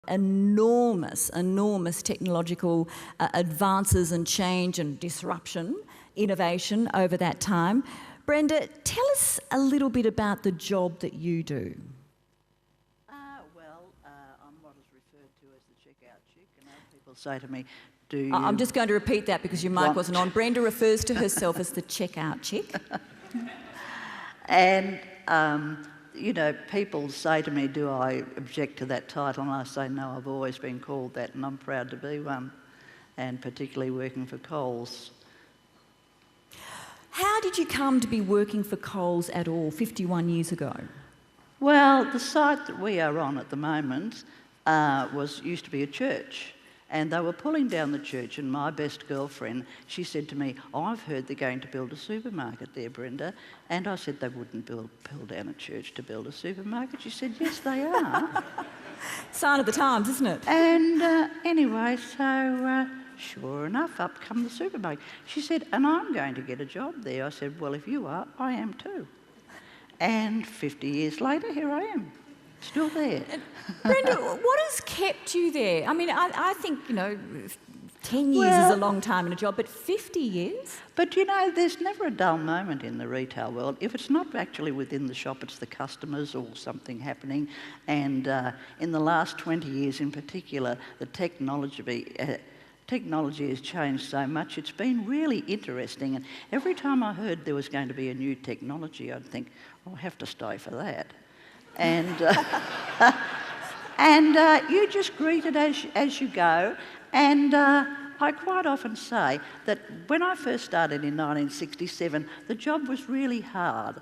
enormous technological advances and change and disruption, innovation over that time. Brenda, tell us a little bit about the job that you do. I'm what is referred to as the checkout chick, and people say to me, do you... I'm just going to repeat that because your mic wasn't on. Brenda refers to herself as the checkout chick. And, people say to me, do I object to that title? And I say, no, I've always been called that and I'm proud to be one, and particularly working for Coles. How did you come to be working for Coles at all 51 years ago? Well, the site that we are on at the moment used to be a church, and they were pulling down the church, and my best girlfriend, she said to me, I've heard they're going to build a supermarket there, Brenda. And I said, they wouldn't pull down a church to build a supermarket. She said, yes, they are. Sign of the times, isn't it? And anyway, so sure enough, up come the supermarket. She said, and I'm going to get a job there. I said, well, if you are, I am too. And 50 years later, here I am, still there. Brenda, what has kept you there? I mean, I think, 10 years is a long time in a job, but 50 years? But, there's never a dull moment in the retail world. If it's not actually within the shop, it's the customers or something happening. And in the last 20 years in particular, the technology has changed so much. It's been really interesting. And every time I heard there was going to be a new technology, I'd think, I'll have to stay for that. And you just greet it as you go. And I quite often say that when I first started in 1967, the job was really hard.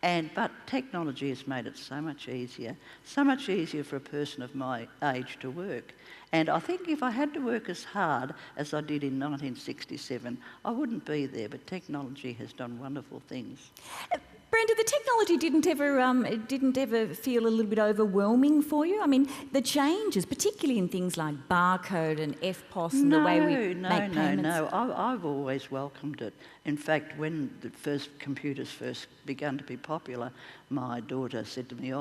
But technology has made it so much easier for a person of my age to work. And I think if I had to work as hard as I did in 1967, I wouldn't be there, but technology has done wonderful things. Brenda, the technology didn't ever feel a little bit overwhelming for you? I mean, the changes, particularly in things like barcode and EFTPOS and the way we make payments. No, I've always welcomed it. In fact, when the computers first began to be popular, my daughter said to me, I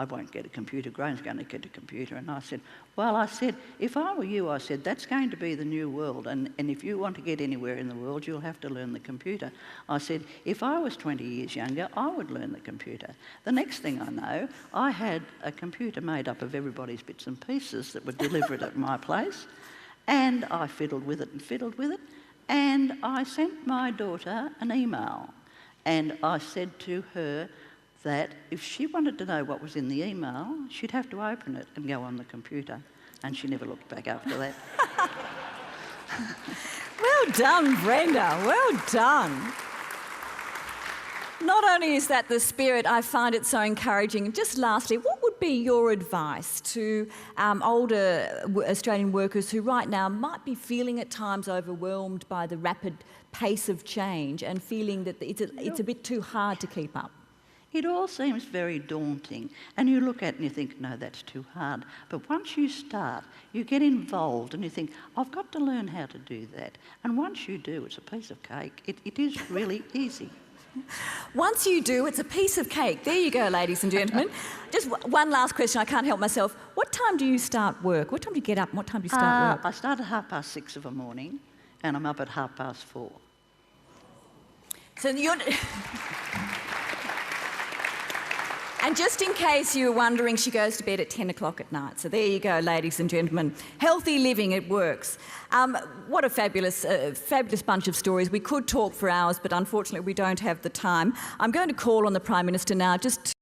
won't get a computer, Graham's going to get a computer. And I said, if I were you, I said, that's going to be the new world. And if you want to get anywhere in the world, you'll have to learn the computer. I said, if I was 20 years younger, I would learn the computer. The next thing I know, I had a computer made up of everybody's bits and pieces that were delivered at my place. And I fiddled with it. And I sent my daughter an email. And I said to her, that if she wanted to know what was in the email, she'd have to open it and go on the computer. And she never looked back after that. Well done, Brenda, well done. Not only is that the spirit, I find it so encouraging. Just lastly, what would be your advice to older Australian workers who right now might be feeling at times overwhelmed by the rapid pace of change and feeling that it's a bit too hard to keep up? It all seems very daunting, and you look at it and you think, no, that's too hard. But once you start, you get involved and you think, I've got to learn how to do that. And once you do, it's a piece of cake. It is really easy. Once you do, it's a piece of cake. There you go, ladies and gentlemen. Just one last question, I can't help myself. What time do you start work? What time do you get up and what time do you start work? I start at 6:30 of a morning, and I'm up at 4:30. So you're... And just in case you were wondering, she goes to bed at 10 o'clock at night. So there you go, ladies and gentlemen. Healthy living, it works. What a fabulous bunch of stories. We could talk for hours, but unfortunately we don't have the time. I'm going to call on the Prime Minister now just